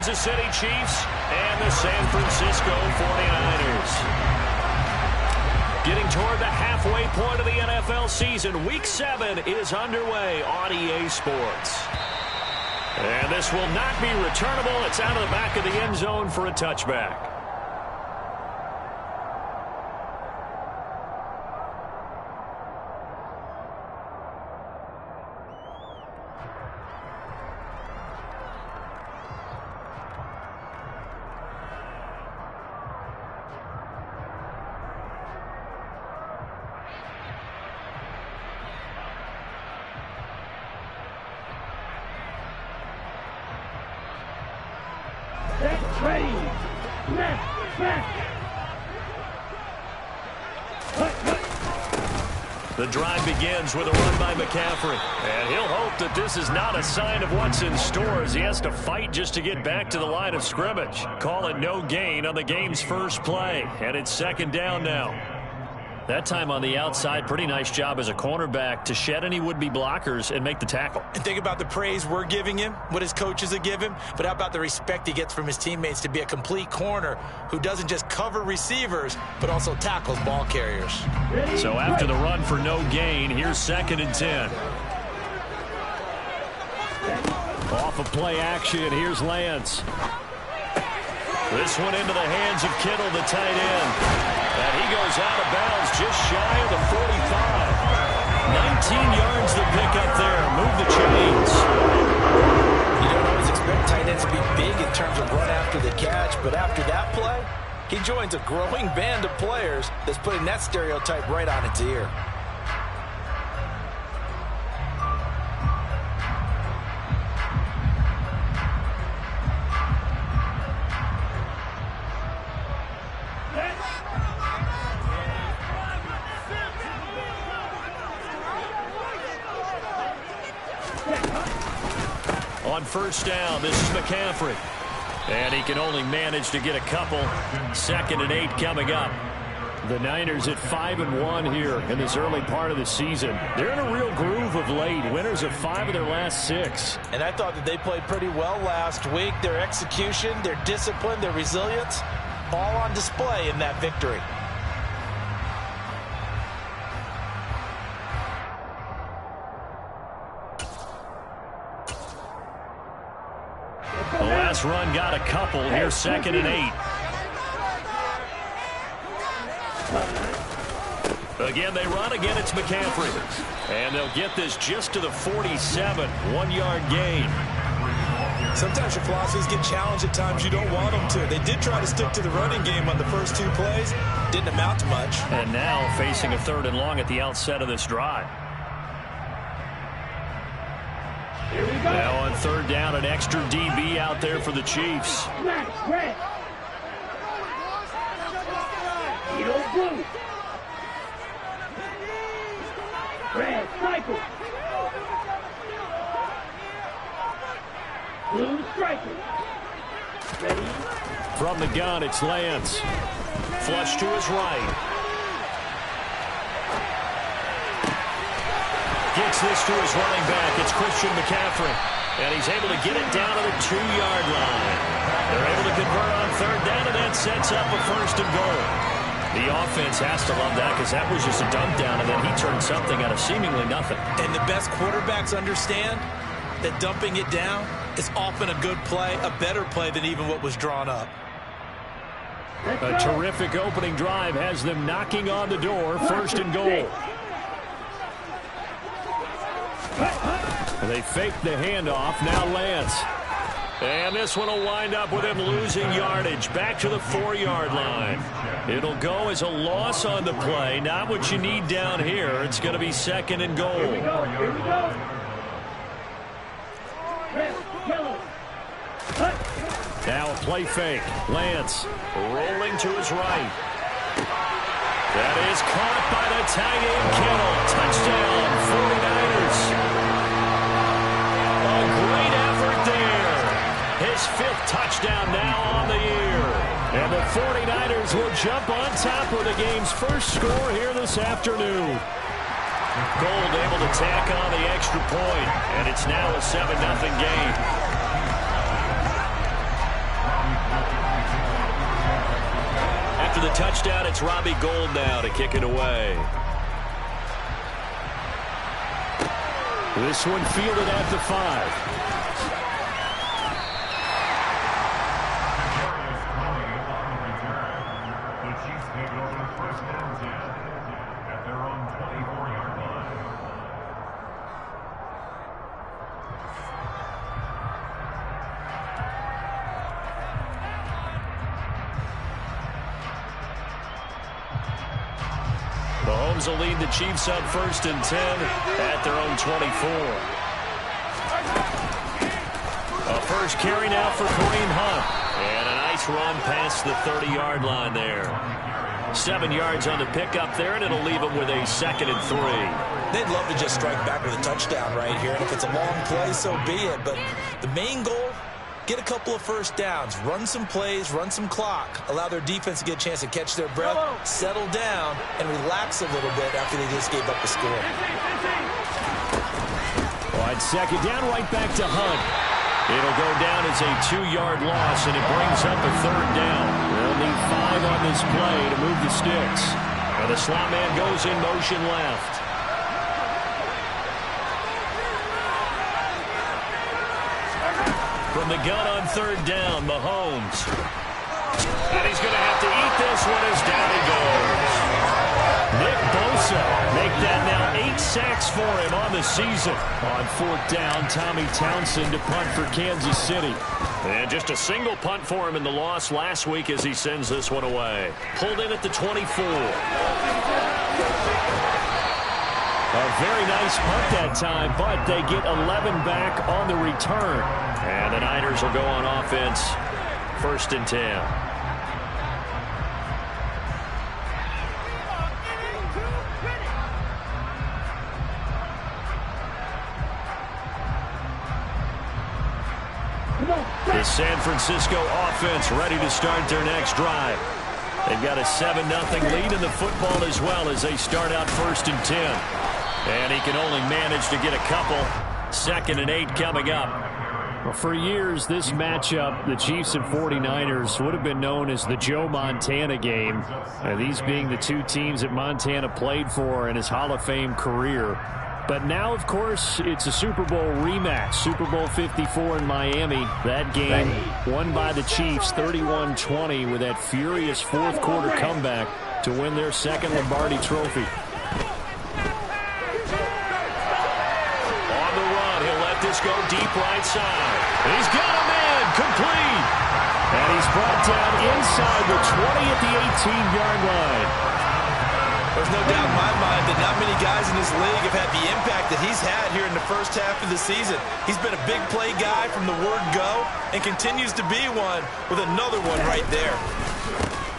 Kansas City Chiefs and the San Francisco 49ers. Getting toward the halfway point of the NFL season, Week 7 is underway on EA Sports. And this will not be returnable. It's out of the back of the end zone for a touchback. The drive begins with a run by McCaffrey. And he'll hope that this is not a sign of what's in store as he has to fight just to get back to the line of scrimmage. Call it no gain on the game's first play. And it's second down now. That time on the outside, pretty nice job as a cornerback to shed any would-be blockers and make the tackle. And think about the praise we're giving him, what his coaches have given him, but how about the respect he gets from his teammates to be a complete corner who doesn't just cover receivers, but also tackles ball carriers. So after the run for no gain, here's 2nd and 10. Off of play action, here's Lance. This one into the hands of Kittle, the tight end. And he goes out of bounds just shy of the 45. 19 yards to pick up there. Move the chains. You don't always expect tight ends to be big in terms of run after the catch, but after that play, he joins a growing band of players that's putting that stereotype right on its ear. On first down, this is McCaffrey. And he can only manage to get a couple. 2nd and 8 coming up. The Niners at 5-1 here in this early part of the season. They're in a real groove of late. Winners of 5 of their last 6. And I thought that they played pretty well last week. Their execution, their discipline, their resilience, all on display in that victory. The last run got a couple. Here's 2nd and 8. Again, they run. Again, it's McCaffrey. And they'll get this just to the 47. 1-yard gain. Sometimes your philosophies get challenged at times you don't want them to. They did try to stick to the running game on the first 2 plays. Didn't amount to much. And now facing a 3rd and long at the outset of this drive. Now on 3rd down, an extra DB out there for the Chiefs. From the gun, it's Lance. Flush to his right. Gets this to his running back. It's Christian McCaffrey. And he's able to get it down to the 2-yard line. They're able to convert on 3rd down, and that sets up a 1st and goal. The offense has to love that because that was just a dump down, and then he turned something out of seemingly nothing. And the best quarterbacks understand that dumping it down is often a good play, a better play than even what was drawn up. A terrific opening drive has them knocking on the door. 1st and goal. They fake the handoff. Now Lance. And this one will wind up with him losing yardage. Back to the 4-yard line. It'll go as a loss on the play. Not what you need down here. It's going to be 2nd and goal. Here we go. Now a play fake. Lance rolling to his right. That is caught by the tight end Kittle. Touchdown, 49ers. A great effort there. His 5th touchdown now on the year. And the 49ers will jump on top with the game's first score here this afternoon. Gold able to tack on the extra point, and it's now a 7-0 game. after the touchdown, it's Robbie Gould now to kick it away. This one fielded at the 5. Mahomes will lead the Chiefs on 1st and 10 at their own 24. A first carry now for Kareem Hunt. And a nice run past the 30-yard line there. 7 yards on the pickup there, and it'll leave them with a 2nd and 3. They'd love to just strike back with a touchdown right here. And if it's a long play, so be it. But the main goal, get a couple of first downs, run some plays, run some clock, allow their defense to get a chance to catch their breath, settle down, and relax a little bit after they just gave up the score. On 2nd down, right back to Hunt. It'll go down as a 2-yard loss, and it brings up a 3rd down. They'll need 5 on this play to move the sticks. And the slot man goes in motion left. From the gun on 3rd down, Mahomes. And he's going to have to eat this one as down he goes. Nick Bosa make that now 8 sacks for him on the season. On 4th down, Tommy Townsend to punt for Kansas City. And just a single punt for him in the loss last week as he sends this one away. Pulled in at the 24. A very nice punt that time, but they get 11 back on the return. And the Niners will go on offense, 1st and 10. The San Francisco offense ready to start their next drive. They've got a 7-0 lead in the football as well as they start out 1st and 10. And he can only manage to get a couple. 2nd and 8 coming up. Well, for years, this matchup, the Chiefs and 49ers, would have been known as the Joe Montana game. These being the two teams that Montana played for in his Hall of Fame career. But now, of course, it's a Super Bowl rematch. Super Bowl 54 in Miami. That game won by the Chiefs 31-20 with that furious 4th quarter comeback to win their 2nd Lombardi trophy. On the run, he'll let this go deep right side. He's got a man complete. And he's brought down inside the 20 at the 18-yard line. There's no doubt in my mind that not many guys in this league have had the impact that he's had here in the first half of the season. He's been a big play guy from the word go and continues to be one with another one right there.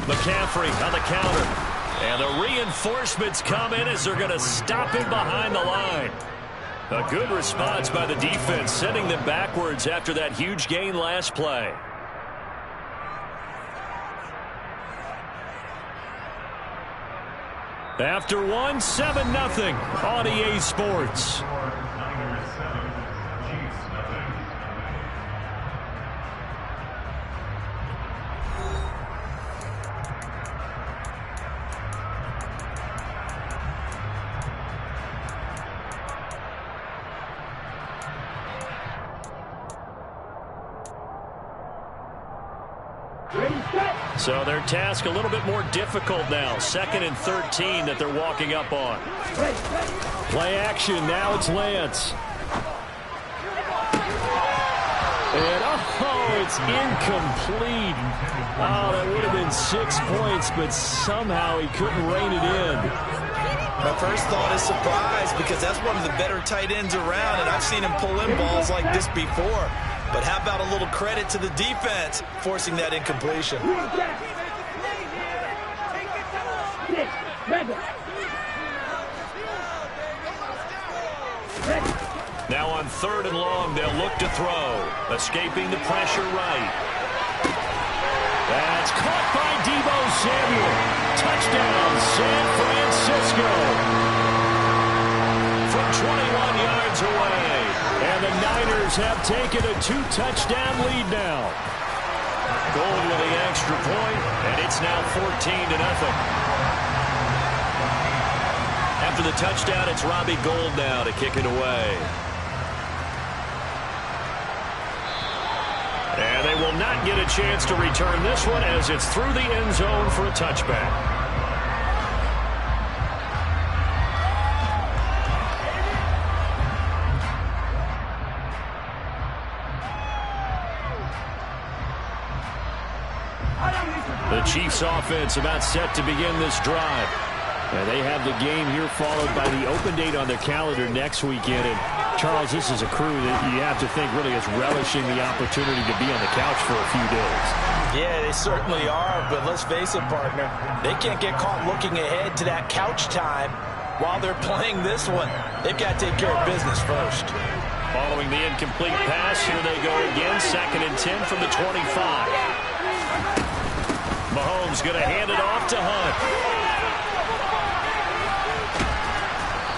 McCaffrey on the counter. And the reinforcements come in as they're going to stop him behind the line. A good response by the defense, sending them backwards after that huge gain last play. After 7-0 on EA Sports. So their task a little bit more difficult now. 2nd and 13 that they're walking up on. Play action. Now it's Lance. And it's incomplete. Oh, that would have been 6 points, but somehow he couldn't rein it in. My first thought is surprise because that's one of the better tight ends around, and I've seen him pull in balls like this before. But how about a little credit to the defense forcing that incompletion? Now on 3rd and long, they'll look to throw. Escaping the pressure right. That's caught by Deebo Samuel. Touchdown, San Francisco. From 21 yards away. And the Niners have taken a 2-touchdown lead now. Gould with the extra extra point, and it's now 14-0. After the touchdown, it's Robbie Gould now to kick it away. And they will not get a chance to return this one as it's through the end zone for a touchback. The Chiefs offense about set to begin this drive. And they have the game here followed by the open date on their calendar next weekend. And Charles, this is a crew that you have to think really is relishing the opportunity to be on the couch for a few days. Yeah, they certainly are, but let's face it, partner. They can't get caught looking ahead to that couch time while they're playing this one. They've got to take care of business first. Following the incomplete pass, here they go again. 2nd and 10 from the 25. Mahomes going to hand it off to Hunt.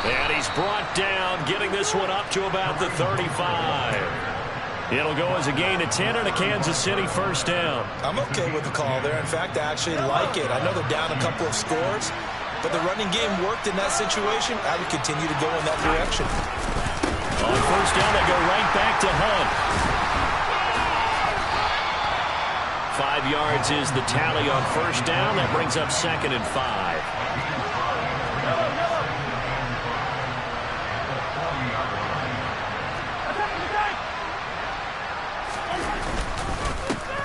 And he's brought down, getting this one up to about the 35. It'll go as a gain of 10 and a Kansas City first down. I'm okay with the call there. In fact, I actually like it. I know they're down a couple of scores, but the running game worked in that situation. I would continue to go in that direction. On first down, they go right back to Hunt. 5 yards is the tally on first down. That brings up 2nd and 5.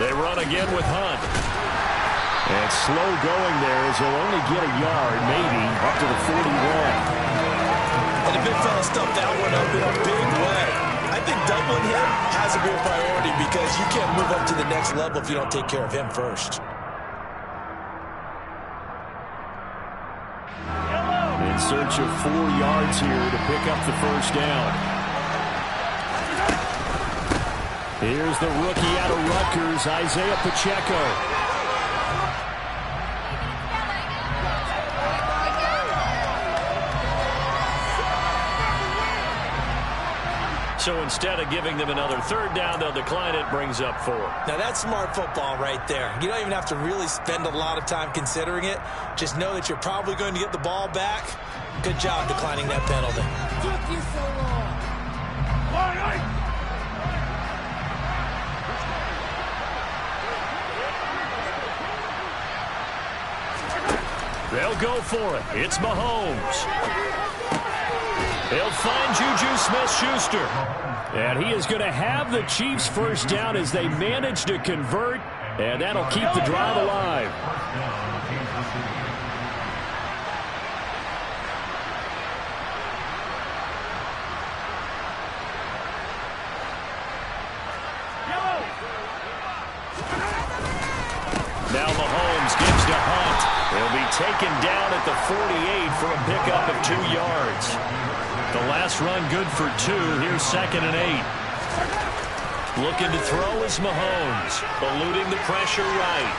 They run again with Hunt. And slow going there as he'll only get a yard, maybe, up to the 41. And the big fella stuffed that one up in a big way. I think doubling him has to be a priority because you can't move up to the next level if you don't take care of him first. In search of 4 yards here to pick up the first down. Here's the rookie out of Rutgers, Isaiah Pacheco. So instead of giving them another 3rd down, they'll decline it, brings up 4. Now that's smart football right there. You don't even have to really spend a lot of time considering it. Just know that you're probably going to get the ball back. Good job declining that penalty. Took you so long. All right. They'll go for it. It's Mahomes. He'll find Juju Smith-Schuster. And he is going to have the Chiefs first down as they manage to convert. And that'll keep the drive alive. Now Mahomes gives to Hunt. He'll be taken down at the 48 for a pickup of 2 yards. The last run good for 2. Here's 2nd and 8. Looking to throw is Mahomes. Eluding the pressure right.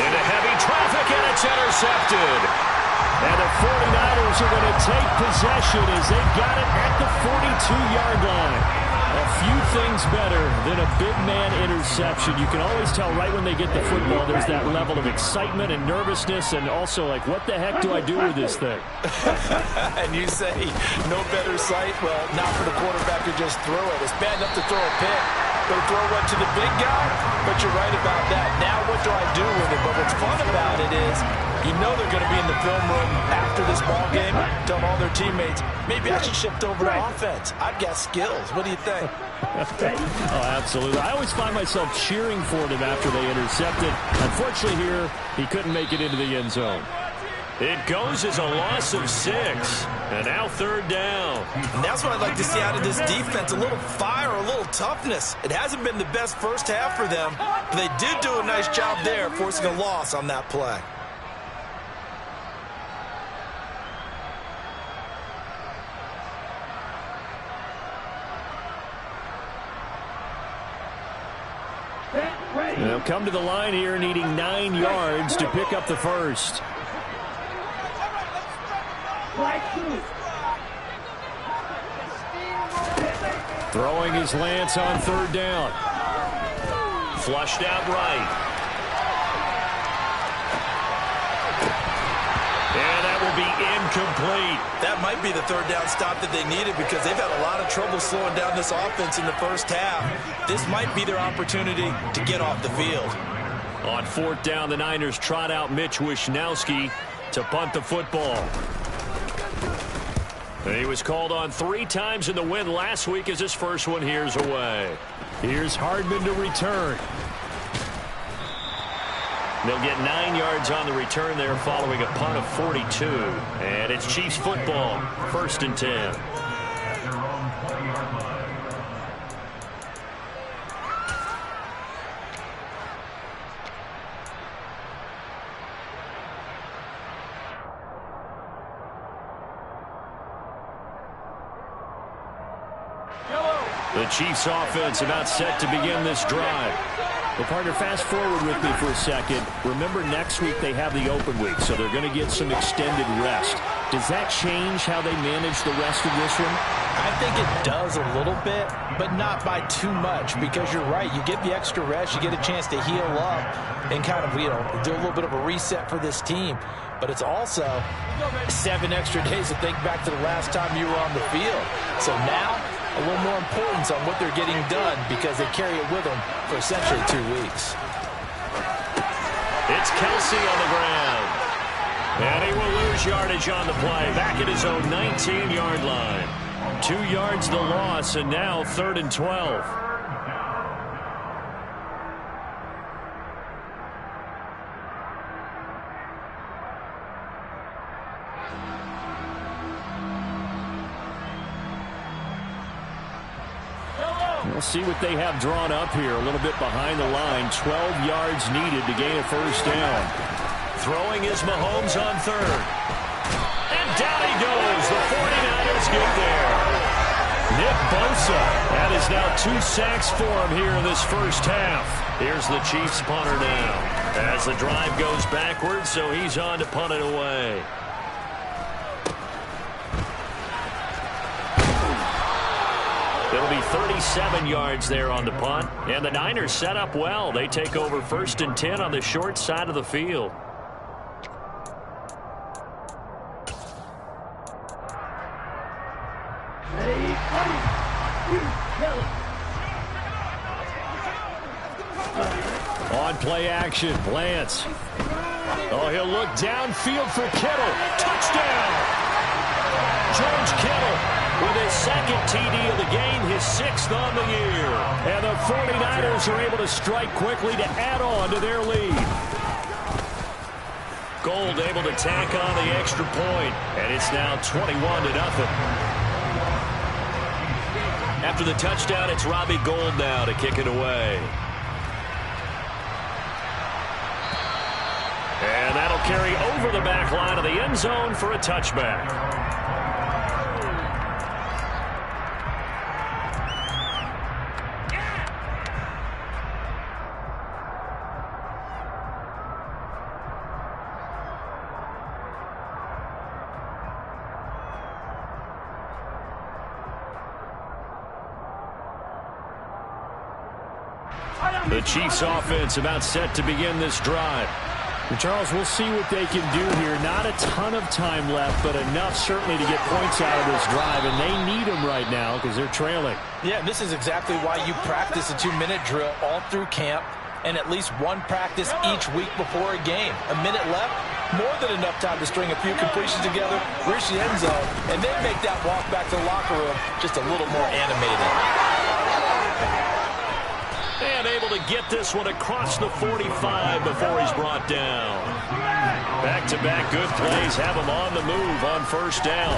Into heavy traffic, and it's intercepted. And the 49ers are going to take possession as they've got it at the 42-yard line. A few things better than a big man interception. You can always tell right when they get the football, there's that level of excitement and nervousness, and also like, what the heck do I do with this thing? And you say, no better sight? Well, not for the quarterback to just throw it. It's bad enough to throw a pick, but to throw one to the big guy? But you're right about that. Now what do I do with it? But what's fun about it is, you know they're going to be in the film room after this ball game, telling all their teammates, maybe I should shift over to offense. I've got skills. What do you think? Oh, absolutely. I always find myself cheering for them after they intercepted. Unfortunately here, he couldn't make it into the end zone. It goes as a loss of 6. And now 3rd down. And that's what I'd like to see out of this defense. A little fire, a little toughness. It hasn't been the best first half for them, but they did do a nice job there, forcing a loss on that play. They'll come to the line here needing 9 yards to pick up the first. Throwing his Lance on 3rd down. Flushed out right. be incomplete. That might be the third down stop that they needed because they've had a lot of trouble slowing down this offense in the first half. This might be their opportunity to get off the field. On fourth down, the Niners trot out Mitch Wishnowsky to punt the football. He was called on 3 times in the win last week as his first one here's away. Here's Hardman to return. They'll get 9 yards on the return there following a punt of 42. And it's Chiefs football, 1st and 10. The Chiefs offense about set to begin this drive. Well, partner, fast forward with me for a second. Remember, next week they have the open week, so they're going to get some extended rest. Does that change how they manage the rest of this one? I think it does a little bit, but not by too much, because you're right. You get the extra rest, you get a chance to heal up and kind of, do a little bit of a reset for this team. But it's also 7 extra days to think back to the last time you were on the field. So now, a little more importance on what they're getting done because they carry it with them for essentially 2 weeks. It's Kelce on the ground. And he will lose yardage on the play. Back at his own 19-yard line. 2 yards the loss, and now 3rd and 12. We'll see what they have drawn up here. A little bit behind the line. 12 yards needed to gain a first down. Throwing is Mahomes on 3rd. And down he goes. The 49ers get there. Nick Bosa. That is now 2 sacks for him here in this first half. Here's the Chiefs punter now. As the drive goes backwards, so he's on to punt it away. It'll be 37 yards there on the punt. And the Niners set up well. They take over 1st and 10 on the short side of the field. On play action, Lance. Oh, he'll look downfield for Kittle. Touchdown! George Kittle with his 2nd TD of the game, his 6th on the year. And the 49ers are able to strike quickly to add on to their lead. Gold able to tack on the extra point, and it's now 21-0. After the touchdown, it's Robbie Gould now to kick it away. And that'll carry over the back line of the end zone for a touchback. The Chiefs offense about set to begin this drive. And Charles, we'll see what they can do here. Not a ton of time left, but enough certainly to get points out of this drive, and they need them right now because they're trailing. Yeah, this is exactly why you practice a 2-minute drill all through camp and at least one practice each week before a game. A minute left, more than enough time to string a few completions together, reach the end zone, and then make that walk back to the locker room just a little more animated. And able to get this one across the 45 before he's brought down. Back-to-back good plays have him on the move on first down.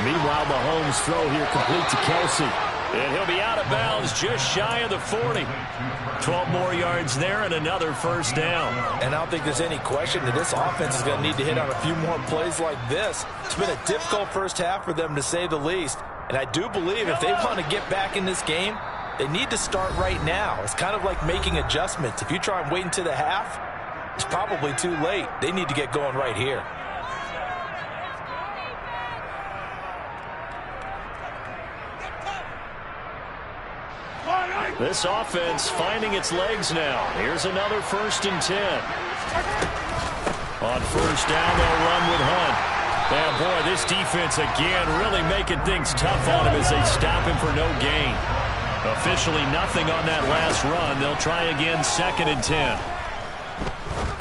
Meanwhile, Mahomes' throw here complete to Kelce. And he'll be out of bounds just shy of the 40. 12 more yards there and another first down. And I don't think there's any question that this offense is going to need to hit on a few more plays like this. It's been a difficult first half for them, to say the least. And I do believe if they want to get back in this game, they need to start right now. It's kind of like making adjustments. If you try and wait until the half, it's probably too late. They need to get going right here. This offense finding its legs now. Here's another 1st and 10. On first down, they'll run with Hunt. And boy, this defense again really making things tough on him as they stop him for no gain. Officially nothing on that last run. They'll try again 2nd and 10.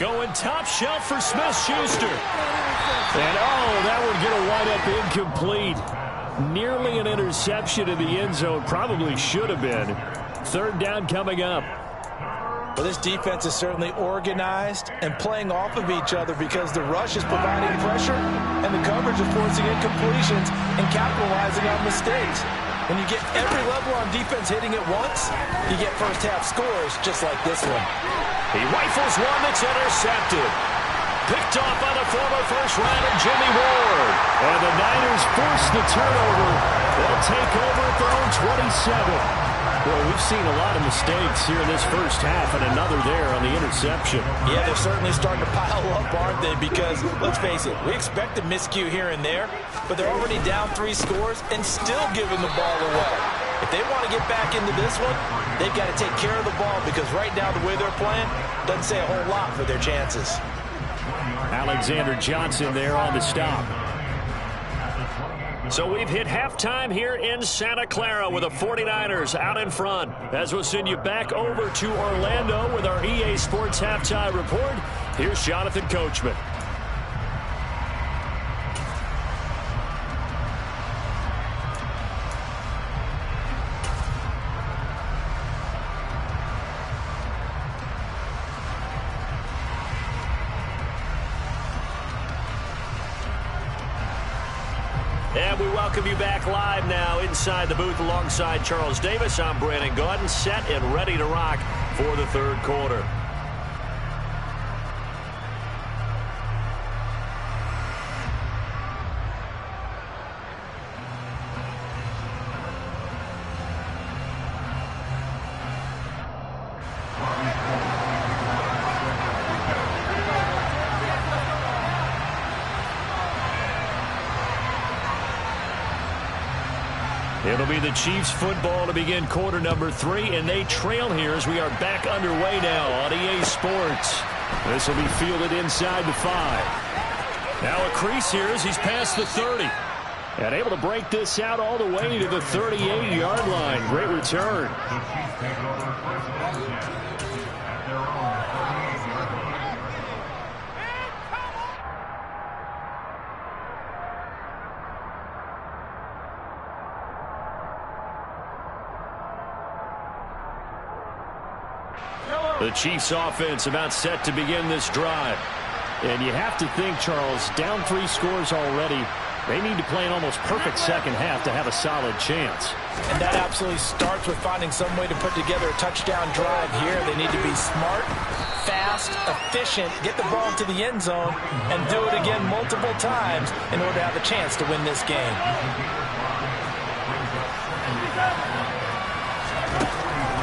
Going top shelf for Smith-Schuster. And that would get a wind-up incomplete. Nearly an interception in the end zone. Probably should have been. 3rd down coming up. Well, this defense is certainly organized and playing off of each other because the rush is providing pressure and the coverage is forcing incompletions and capitalizing on mistakes. When you get every level on defense hitting at once, you get first-half scores just like this one. He rifles one that's intercepted. Picked off by the former first-rounder Jimmy Ward. And the Niners force the turnover. They'll take over at their own 27. Well, we've seen a lot of mistakes here in this first half, and another there on the interception. Yeah, they're certainly starting to pile up, aren't they? Because, let's face it, we expect a miscue here and there, but they're already down 3 scores and still giving the ball away. If they want to get back into this one, they've got to take care of the ball because right now the way they're playing doesn't say a whole lot for their chances. Alexander Johnson there on the stop. So we've hit halftime here in Santa Clara with the 49ers out in front. As we'll send you back over to Orlando with our EA Sports Halftime Report, here's Jonathan Coachman. And we welcome you back live now inside the booth alongside Charles Davis. I'm Brandon Gaudin, set and ready to rock for the 3rd quarter. It'll be the Chiefs football to begin quarter number 3, and they trail here as we are back underway now on EA Sports. This will be fielded inside the 5. Now a crease here as he's past the 30. And able to break this out all the way to the 38-yard line. Great return. The Chiefs offense about set to begin this drive. And you have to think, Charles, down 3 scores already. They need to play an almost perfect second half to have a solid chance. And that absolutely starts with finding some way to put together a touchdown drive here. They need to be smart, fast, efficient, get the ball to the end zone, and do it again multiple times in order to have a chance to win this game.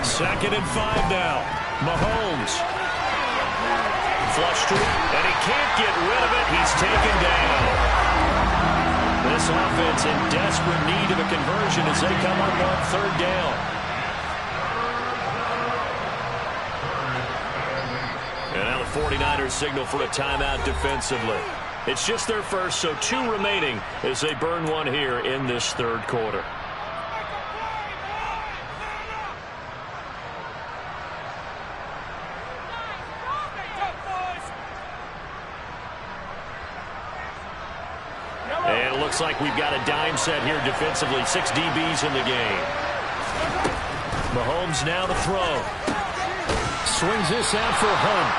2nd and 5 now. Mahomes. Flush to it, and he can't get rid of it. He's taken down. This offense in desperate need of a conversion as they come up on 3rd down. And now the 49ers signal for a timeout defensively. It's just their first, so 2 remaining as they burn one here in this 3rd quarter. And it looks like we've got a dime set here defensively. 6 DBs in the game. Mahomes now to throw. Swings this out for Hunt.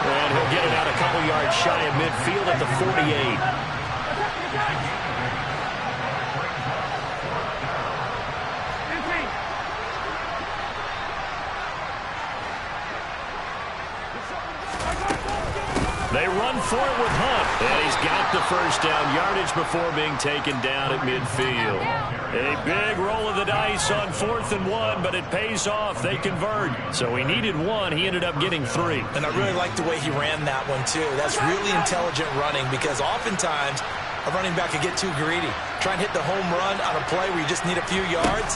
And he'll get it out a couple yards shy of midfield at the 48. They run for it with Hunt. And he's got the first down yardage before being taken down at midfield. A big roll of the dice on 4th and 1, but it pays off. They convert. So he needed 1. He ended up getting 3. And I really like the way he ran that one, too. That's really intelligent running because oftentimes a running back can get too greedy. Try and hit the home run on a play where you just need a few yards.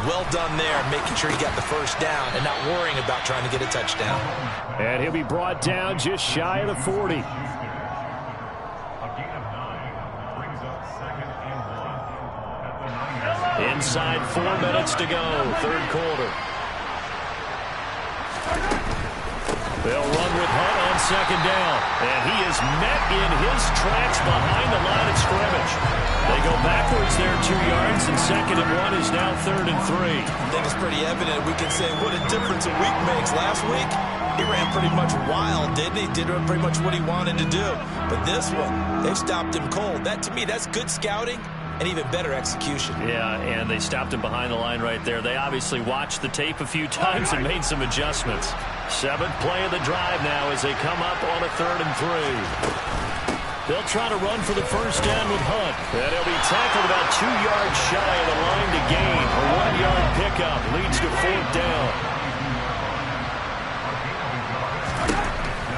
Well done there, making sure he got the first down and not worrying about trying to get a touchdown. And he'll be brought down just shy of the 40. Inside 4 minutes to go, third quarter. They'll run with Hunt on second down. And he is met in his tracks behind the line of scrimmage. They go backwards there 2 yards, and 2nd and 1 is now 3rd and 3. I think it's pretty evident. We can say what a difference a week makes. Last week, he ran pretty much wild, didn't he? Did pretty much what he wanted to do. But this one, they've stopped him cold. That, to me, that's good scouting and even better execution. Yeah, and they stopped him behind the line right there. They obviously watched the tape a few times and made some adjustments. 7th play of the drive now as they come up on a 3rd and 3. They'll try to run for the first down with Hunt. And he'll be tackled about 2 yards shy of the line to gain. A 1-yard pickup leads to 4th down.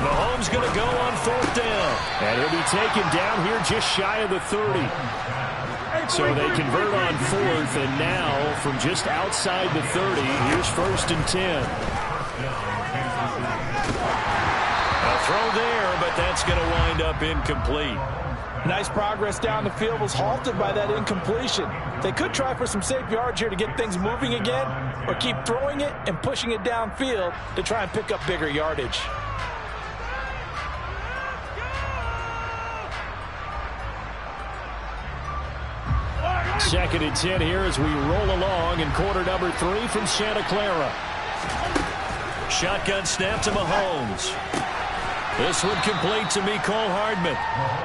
Mahomes going to go on 4th down. And he'll be taken down here just shy of the 30. So they convert on 4th, and now from just outside the 30, here's 1st and 10. A throw there, but that's going to wind up incomplete. Nice progress down the field was halted by that incompletion. They could try for some safe yards here to get things moving again, or keep throwing it and pushing it downfield to try and pick up bigger yardage. Second and 10 here as we roll along in quarter number 3 from Santa Clara. Shotgun snap to Mahomes. This one complete to Mecole Hardman.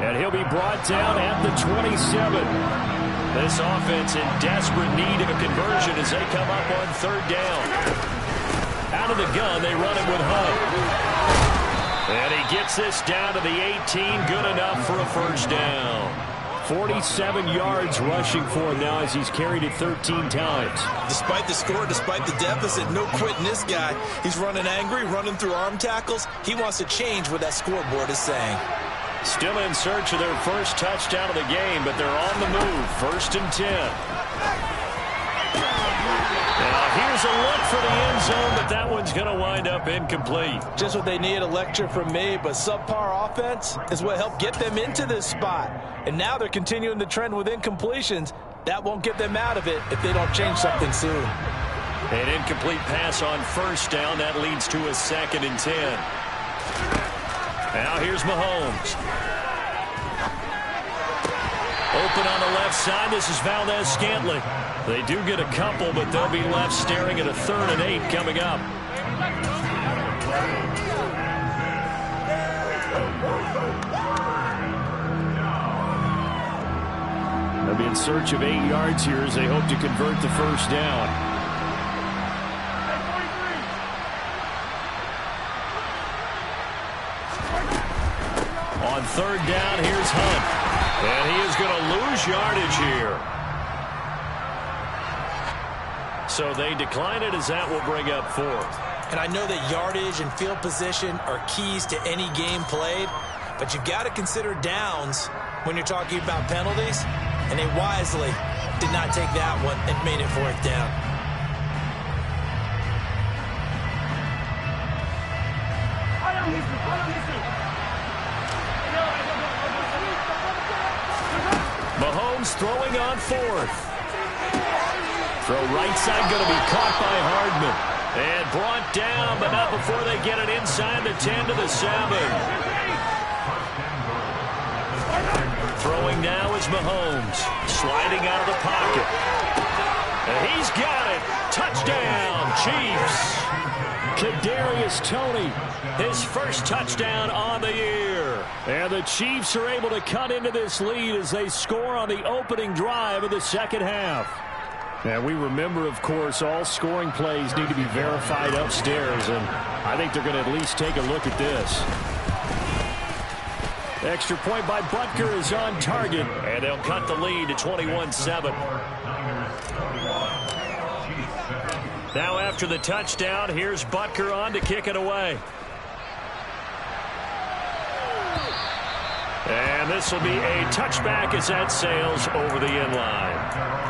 And he'll be brought down at the 27. This offense in desperate need of a conversion as they come up on 3rd down. Out of the gun, they run it with Hunt. And he gets this down to the 18. Good enough for a first down. 47 yards rushing for him now as he's carried it 13 times. Despite the score, despite the deficit, no quitting this guy. He's running angry, running through arm tackles. He wants to change what that scoreboard is saying. Still in search of their first touchdown of the game, but they're on the move. 1st and 10. Now here's a look for the end zone, but that one's going to wind up incomplete. Just what they need, a lecture from me, but subpar offense is what helped get them into this spot. And now they're continuing the trend with incompletions. That won't get them out of it if they don't change something soon. An incomplete pass on 1st down. That leads to a 2nd and 10. Now here's Mahomes. Open on the left side. This is Valdez-Scantling. They do get a couple, but they'll be left staring at a 3rd and 8 coming up. They'll be in search of 8 yards here as they hope to convert the first down. On 3rd down, here's Hunt. And he is going to lose yardage here. So they decline it as that will bring up 4th. And I know that yardage and field position are keys to any game played, but you've got to consider downs when you're talking about penalties, and they wisely did not take that one and made it 4th down. Mahomes throwing on 4th. Throw right side going to be caught by Hardman. And brought down, but not before they get it inside the 10 to the 7. Throwing now is Mahomes. Sliding out of the pocket. And he's got it. Touchdown, Chiefs. Kadarius Toney, his first touchdown on the year. And the Chiefs are able to cut into this lead as they score on the opening drive of the second half. And we remember, of course, all scoring plays need to be verified upstairs, and I think they're going to at least take a look at this. Extra point by Butker is on target, and they'll cut the lead to 21-7. Now after the touchdown, here's Butker on to kick it away. And this will be a touchback as that sails over the end line.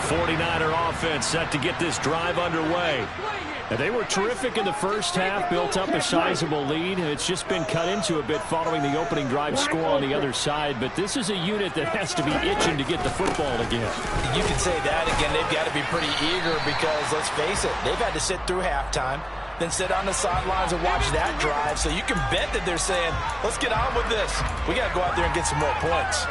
49er offense set to get this drive underway. And they were terrific in the first half, built up a sizable lead. It's just been cut into a bit following the opening drive score on the other side. But this is a unit that has to be itching to get the football again. You can say that again. They've got to be pretty eager because, let's face it, they've had to sit through halftime, then sit on the sidelines and watch that drive. So you can bet that they're saying, let's get on with this. We got to go out there and get some more points.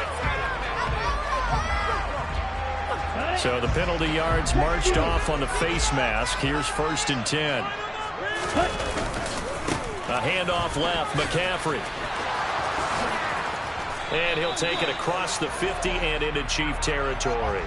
So the penalty yards marched off on the face mask. Here's 1st and 10. A handoff left, McCaffrey. And he'll take it across the 50 and into Chief territory.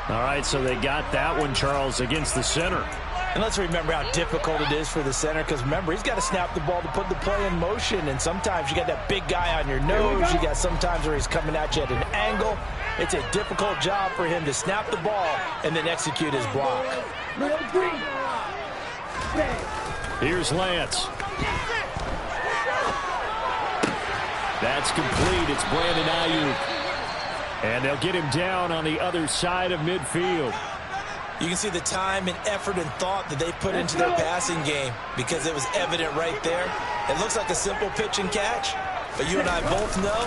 All right, so they got that one, Charles, against the center. And let's remember how difficult it is for the center, because remember, he's got to snap the ball to put the play in motion, and sometimes you got that big guy on your nose. You got sometimes where he's coming at you at an angle. It's a difficult job for him to snap the ball and then execute his block. Here's Lance. That's complete. It's Brandon Ayuk. And they'll get him down on the other side of midfield. You can see the time and effort and thought that they put into their passing game because it was evident right there. It looks like a simple pitch and catch, but you and I both know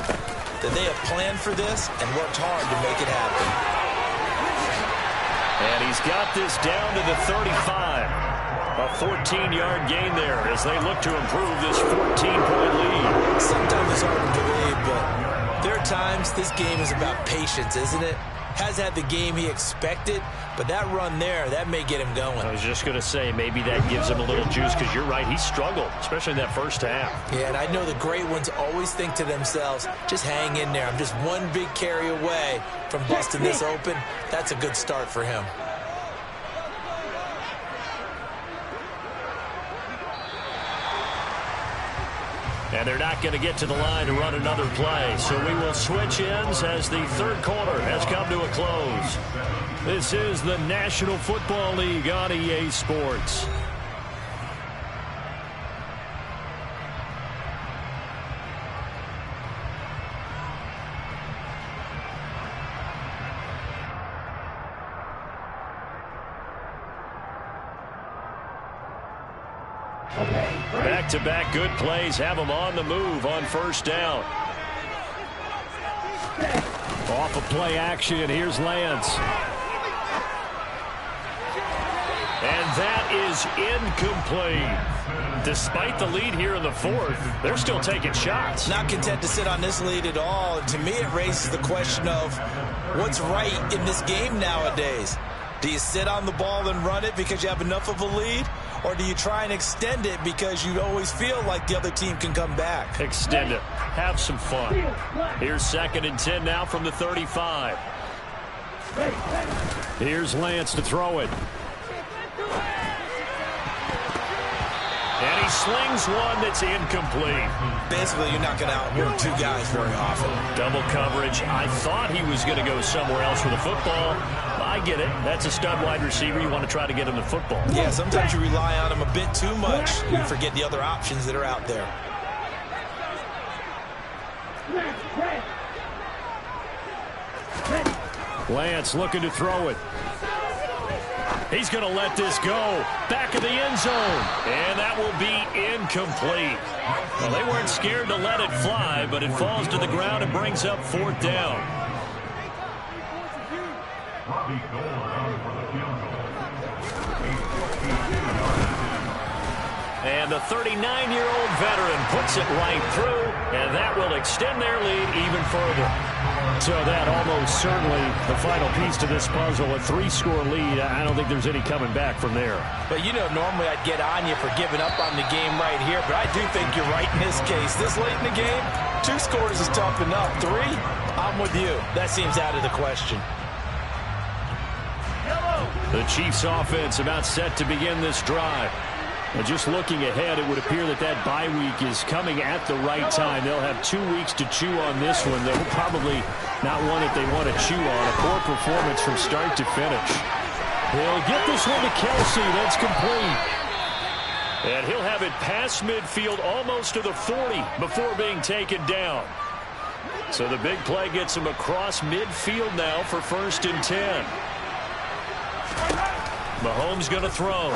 that they have planned for this and worked hard to make it happen. And he's got this down to the 35. A 14-yard gain there as they look to improve this 14-point lead. Sometimes it's hard to believe, but there are times this game is about patience, isn't it? Has had the game he expected, but that run there, that may get him going. I was just going to say, maybe that gives him a little juice, because you're right, he struggled, especially in that first half. Yeah, and I know the great ones always think to themselves, just hang in there. I'm just one big carry away from busting this open. That's a good start for him. And they're not going to get to the line to run another play. So we will switch ends as the third quarter has come to a close. This is the National Football League on EA Sports. Back-to-back good plays have them on the move on first down. Off of play action, here's Lance. And that is incomplete. Despite the lead here in the fourth, they're still taking shots. Not content to sit on this lead at all. And to me, it raises the question of what's right in this game nowadays. Do you sit on the ball and run it because you have enough of a lead? Or do you try and extend it because you always feel like the other team can come back? Extend it. Have some fun. Here's 2nd and 10 now from the 35. Here's Lance to throw it. And he slings one that's incomplete. Basically, you're not going to outwork two guys very often. Double coverage. I thought he was going to go somewhere else with the football. I get it. That's a stud wide receiver. You want to try to get him the football. Yeah, sometimes you rely on him a bit too much. You forget the other options that are out there. Lance looking to throw it. He's going to let this go. Back of the end zone. And that will be incomplete. Well, they weren't scared to let it fly, but it falls to the ground and brings up 4th down. And the 39-year-old veteran puts it right through, and that will extend their lead even further. So that almost certainly the final piece to this puzzle, a 3-score lead. I don't think there's any coming back from there. But, you know, normally I'd get on you for giving up on the game right here, but I do think you're right in this case. This late in the game, 2 scores is tough enough. 3, I'm with you. That seems out of the question. The Chiefs offense about set to begin this drive. And just looking ahead, it would appear that that bye week is coming at the right time. They'll have 2 weeks to chew on this one. They'll probably not one that they want to chew on. A poor performance from start to finish. They'll get this one to Kelsey. That's complete. And he'll have it past midfield almost to the 40 before being taken down. So the big play gets him across midfield now for 1st and 10. Mahomes going to throw.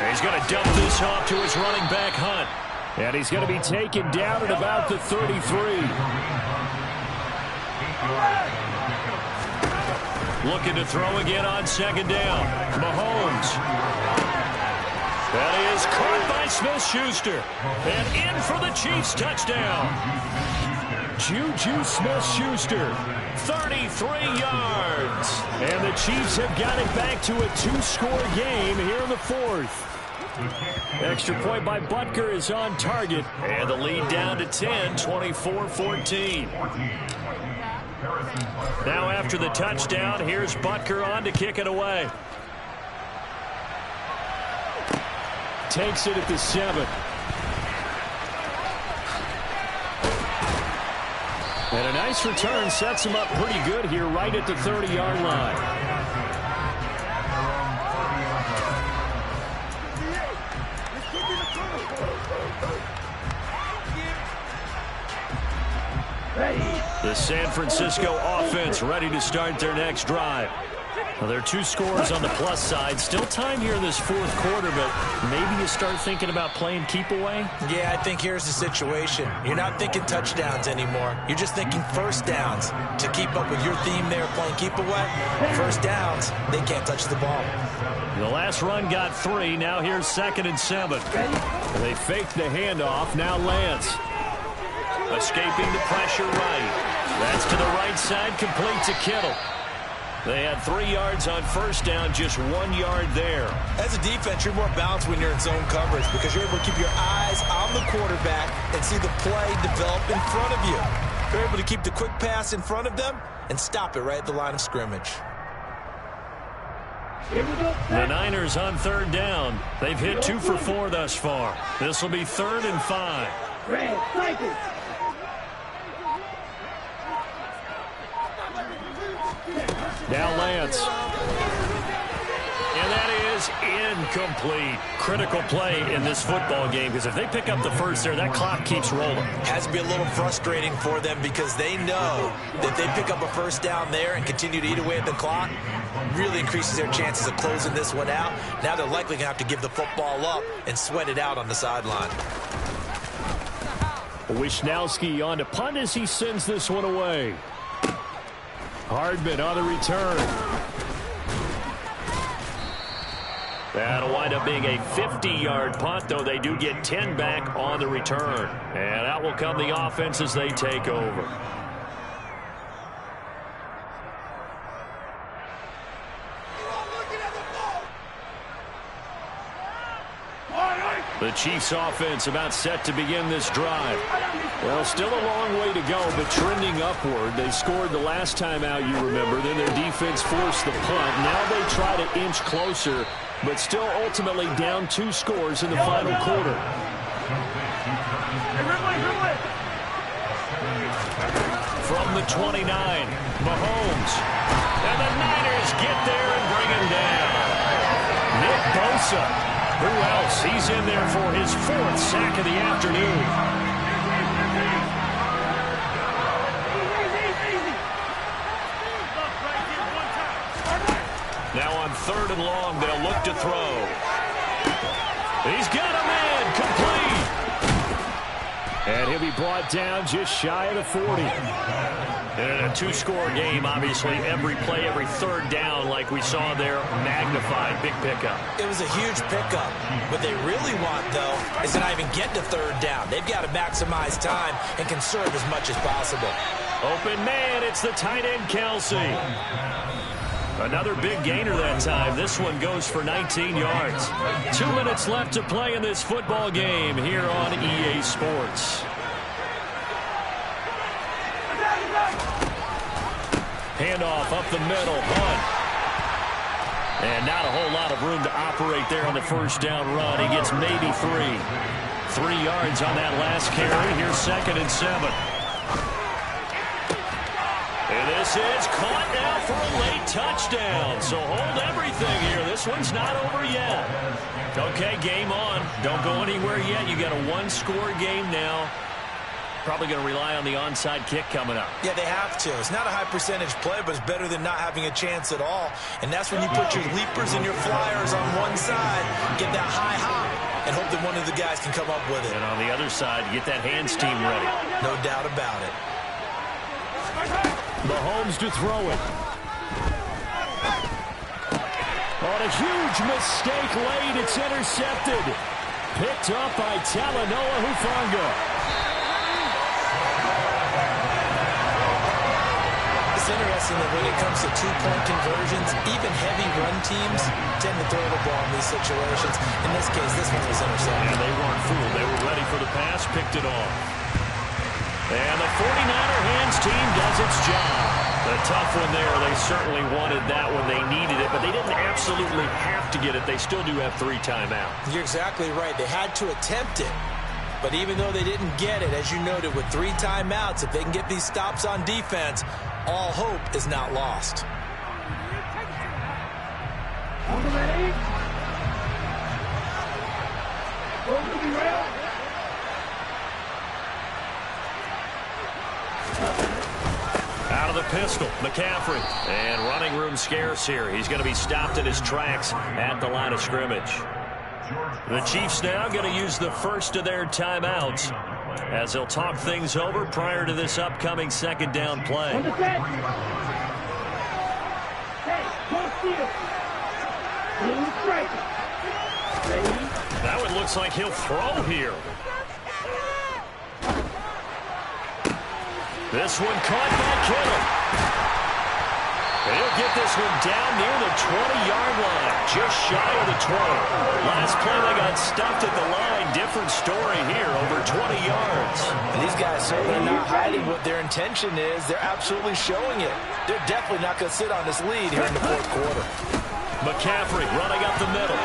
He's going to dump this off to his running back, Hunt. And he's going to be taken down at about the 33. Looking to throw again on second down. Mahomes. That is caught by Smith-Schuster. And in for the Chiefs touchdown. Juju Smith-Schuster, 33 yards. And the Chiefs have got it back to a 2-score game here in the fourth. Extra point by Butker is on target. And the lead down to 10, 24-14. Now after the touchdown, here's Butker on to kick it away. Takes it at the 7. And a nice return sets him up pretty good here right at the 30-yard line. The San Francisco offense ready to start their next drive. Well, there are 2 scores on the plus side. Still time here in this fourth quarter, but maybe you start thinking about playing keep away? Yeah, I think here's the situation. You're not thinking touchdowns anymore. You're just thinking first downs. To keep up with your theme there, playing keep away, first downs, they can't touch the ball. The last run got 3. Now here's 2nd and 7. They faked the handoff. Now Lance. Escaping the pressure right. That's to the right side, complete to Kittle. They had 3 yards on first down, just 1 yard there. As a defense, you're more balanced when you're in zone coverage because you're able to keep your eyes on the quarterback and see the play develop in front of you. You're able to keep the quick pass in front of them and stop it right at the line of scrimmage. The Niners on 3rd down. They've hit 2 for 4 thus far. This will be 3rd and 5. Now Lance. And that is incomplete. Critical play in this football game because if they pick up the first there, that clock keeps rolling. Has to be a little frustrating for them because they know that they pick up a first down there and continue to eat away at the clock, really increases their chances of closing this one out. Now they're likely going to have to give the football up and sweat it out on the sideline. Wisnowski on to punt as he sends this one away. Hardman on the return. That'll wind up being a 50-yard punt, though they do get 10 back on the return. And out will come the offense as they take over. The Chiefs offense about set to begin this drive. Well, still a long way to go, but trending upward. They scored the last time out, you remember. Then their defense forced the punt. Now they try to inch closer, but still ultimately down 2 scores in the final quarter. From the 29, Mahomes. And the Niners get there and bring him down. Nick Bosa. Who else? He's in there for his 4th sack of the afternoon. Now on 3rd and long, they'll look to throw. He's got a man, complete. And he'll be brought down just shy of the 40. And in a 2-score game, obviously, every play, every 3rd down, like we saw there, magnified. Big pickup. It was a huge pickup. What they really want, though, is to not even get to 3rd down. They've got to maximize time and conserve as much as possible. Open man, it's the tight end, Kelsey. Another big gainer that time. This one goes for 19 yards. 2 minutes left to play in this football game here on EA Sports. Handoff up the middle. Hunt. And not a whole lot of room to operate there on the first down run. He gets maybe 3. 3 yards on that last carry. Here's 2nd and 7. And this is caught now for a late touchdown. So hold everything here. This one's not over yet. Okay, game on. Don't go anywhere yet. You got a 1-score game now. probably going to rely on the onside kick coming up. Yeah, they have to. It's not a high percentage play, but it's better than not having a chance at all. And that's when you put your leapers and your flyers on one side, get that high hop, and hope that one of the guys can come up with it. And on the other side, get that hands team ready. No doubt about it. Mahomes to throw it. On a huge mistake late, it's intercepted. Picked up by Talanoa Hufanga. It's interesting that when it comes to two-point conversions, even heavy run teams tend to throw the ball in these situations. In this case, this one was intercepted. And they weren't fooled. They were ready for the pass, picked it off. And the 49er hands team does its job. A tough one there. They certainly wanted that when they needed it, but they didn't absolutely have to get it. They still do have 3 timeouts. You're exactly right. They had to attempt it. But even though they didn't get it, as you noted, with 3 timeouts, if they can get these stops on defense, all hope is not lost. Out of the pistol, McCaffrey. And running room scarce here. He's going to be stopped in his tracks at the line of scrimmage. The Chiefs now going to use the first of their timeouts as they'll talk things over prior to this upcoming second down play. That one looks like he'll throw here. This one caught by Kittle. He'll get this one down near the 20-yard line, just shy of the 20. Last play they got stuffed at the line. Different story here, over 20 yards. And these guys certainly not hiding what their intention is. They're absolutely showing it. They're definitely not going to sit on this lead here in the fourth quarter. McCaffrey running up the middle.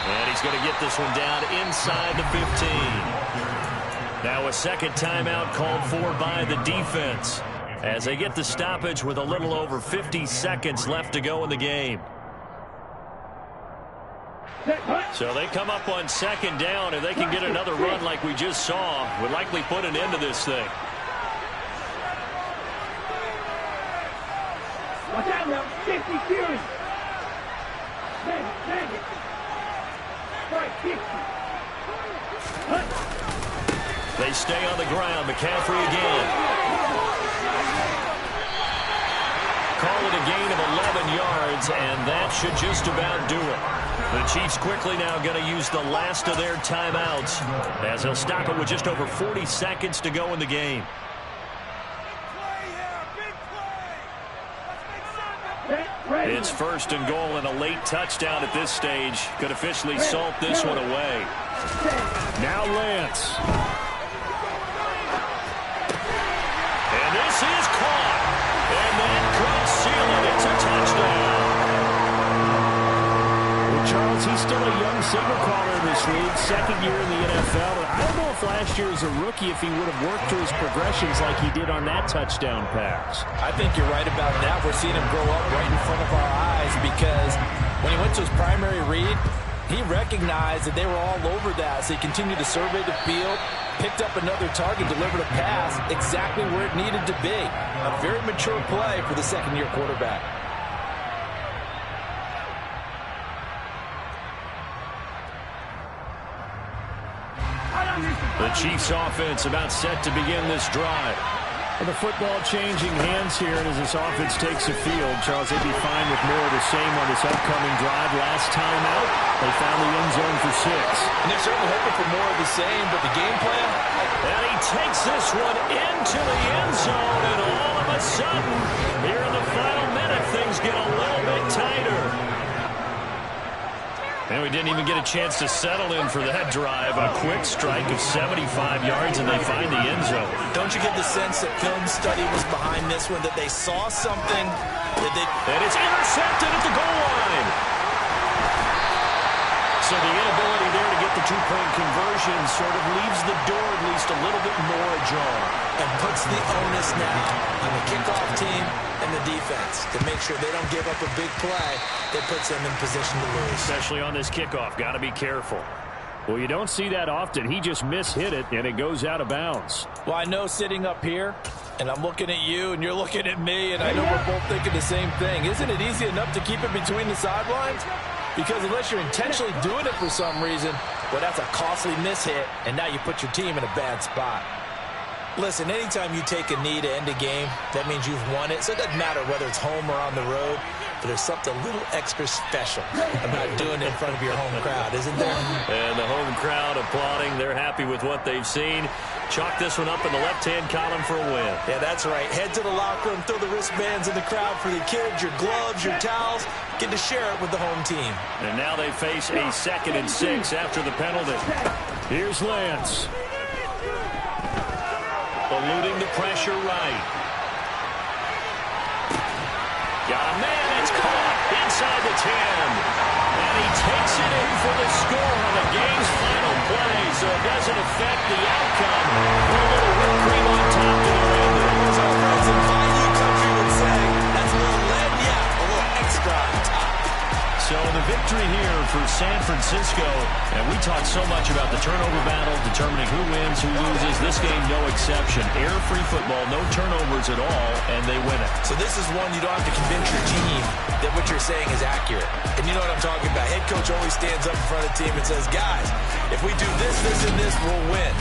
And he's going to get this one down inside the 15. Now a second timeout called for by the defense as they get the stoppage with a little over 50 seconds left to go in the game. So they come up on second down. If they can get another run like we just saw, would likely put an end to this thing. Watch out now, 50 Fury. Bang it. Strike 50. They stay on the ground. McCaffrey again. Call it a gain of 11 yards, and that should just about do it. The Chiefs quickly now going to use the last of their timeouts as they'll stop it with just over 40 seconds to go in the game. It's first and goal, and a late touchdown at this stage could officially salt this one away. Now Lance. And this is caught. And that could seal it. It's a touchdown. Well, Charles, he's still a young signal caller in this league, second year in the NFL. And I don't know if last year as a rookie if he would have worked through his progressions like he did on that touchdown pass. I think you're right about that. We're seeing him grow up right in front of our eyes because when he went to his primary read, he recognized that they were all over that, so he continued to survey the field, picked up another target, delivered a pass exactly where it needed to be. A very mature play for the second-year quarterback. The Chiefs offense about set to begin this drive. And the football changing hands here, and as this offense takes the field, Charles, they'd be fine with more of the same on this upcoming drive. Last time out, they found the end zone for 6. And they're certainly hoping for more of the same, but the game plan? And he takes this one into the end zone, and all of a sudden, here in the final minute, things get a little bit tighter. And we didn't even get a chance to settle in for that drive. A quick strike of 75 yards, and they find the end zone. Don't you get the sense that film study was behind this one, that they saw something that they... And it's intercepted at the goal line. So the inability there to get the two-point conversion sort of leaves the door at least a little bit more ajar. And puts the onus now on the kickoff team and the defense to make sure they don't give up a big play that puts them in position to lose. Especially on this kickoff. Got to be careful. Well, you don't see that often. He just mishit it, and it goes out of bounds. Well, I know sitting up here, and I'm looking at you, and you're looking at me, and I know we're both thinking the same thing. Isn't it easy enough to keep it between the sidelines? Because unless you're intentionally doing it for some reason, well, that's a costly mishit, and now you put your team in a bad spot. Listen, anytime you take a knee to end a game, that means you've won it. So it doesn't matter whether it's home or on the road, but there's something a little extra special about doing it in front of your home crowd, isn't there? And the home crowd applauding. They're happy with what they've seen. Chalk this one up in the left-hand column for a win. Yeah, that's right. Head to the locker room, throw the wristbands in the crowd for the kids, your gloves, your towels. Get to share it with the home team. And now they face a 2nd and 6 after the penalty. Here's Lance. Eluding the pressure right. Got a man. It's caught inside the 10. And he takes it in for the score on the game's final play. So it doesn't affect the outcome. A little whipped cream on top to the end. So friends in Bayou country would say, that's a little lead, yeah, a little extra on top. So the victory here for San Francisco, and we talked so much about the turnover battle, determining who wins, who loses. This game, no exception. Error-free football, no turnovers at all, and they win it. So this is one you don't have to convince your team that what you're saying is accurate. And you know what I'm talking about. Head coach always stands up in front of the team and says, guys, if we do this, this, and this, we'll win.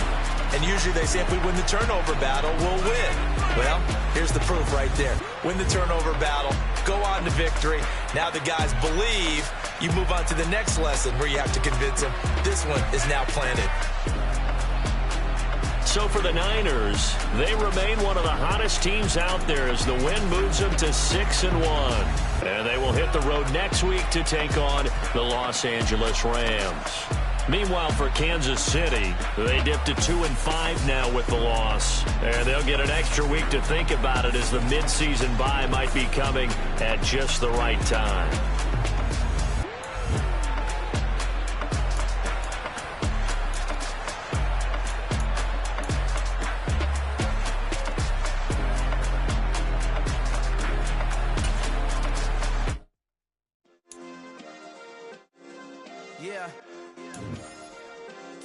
And usually they say if we win the turnover battle, we'll win. Well, here's the proof right there. Win the turnover battle, go on to victory. Now the guys believe. You move on to the next lesson where you have to convince them. This one is now planted. So for the Niners, they remain one of the hottest teams out there as the win moves them to 6-1. And they will hit the road next week to take on the Los Angeles Rams. Meanwhile, for Kansas City, they dipped to 2-5 now with the loss. And they'll get an extra week to think about it as the midseason bye might be coming at just the right time. Yeah.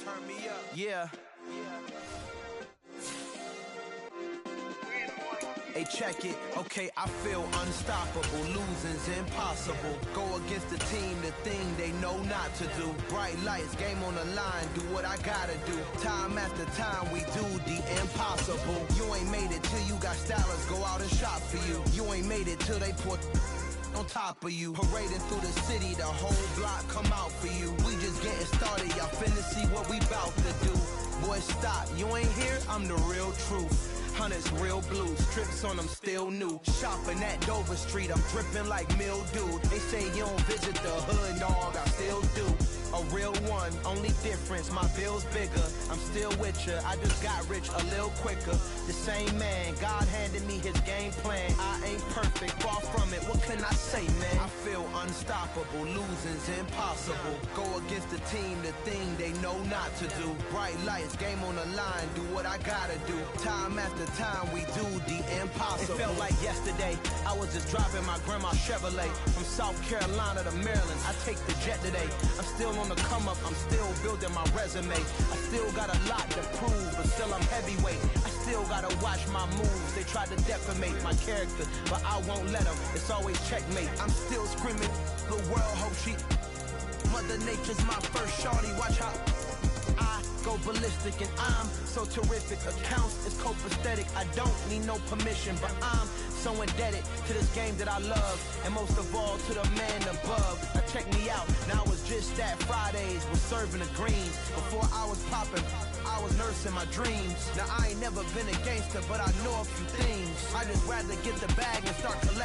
Turn me up. Yeah. Hey, check it. Okay, I feel unstoppable. Losing's impossible. Go against the team, the thing they know not to do. Bright lights, game on the line. Do what I gotta do. Time after time, we do the impossible. You ain't made it till you got stylers go out and shop for you. You ain't made it till they put on top of you. Parading through the city, the whole block come out for you. We just getting started, y'all finna see what we bout to do. Boy, stop, you ain't here, I'm the real truth. Hunters, real blue, strips on them still new. Shopping at Dover Street, I'm dripping like mildew. They say you don't visit the hood, dog, I still do. A real one, only difference, my bill's bigger. I'm still with ya, I just got rich a little quicker. The same man, God handed me his game plan. I ain't perfect, far from it, what can I say, man? I feel unstoppable, losing's impossible. Go against the team, the thing they know not to do. Bright lights, game on the line, do what I gotta do. Time after time, we do the impossible. It felt like yesterday, I was just driving my grandma's Chevrolet. From South Carolina to Maryland, I take the jet today. I'm still on the come up, I'm still building my resume. I still got a lot to prove, but still I'm heavyweight. I still gotta watch my moves. They tried to defamate my character, but I won't let them. It's always checkmate. I'm still screaming, the world hope she. Mother Nature's my first shorty, watch how I go ballistic, and I'm so terrific. Accounts is copacetic. I don't need no permission, but I'm so indebted to this game that I love, and most of all to the man above. Now check me out, now it was just that Fridays was serving the greens. Before I was popping, I was nursing my dreams. Now I ain't never been a gangster, but I know a few things. I just rather get the bag and start collecting.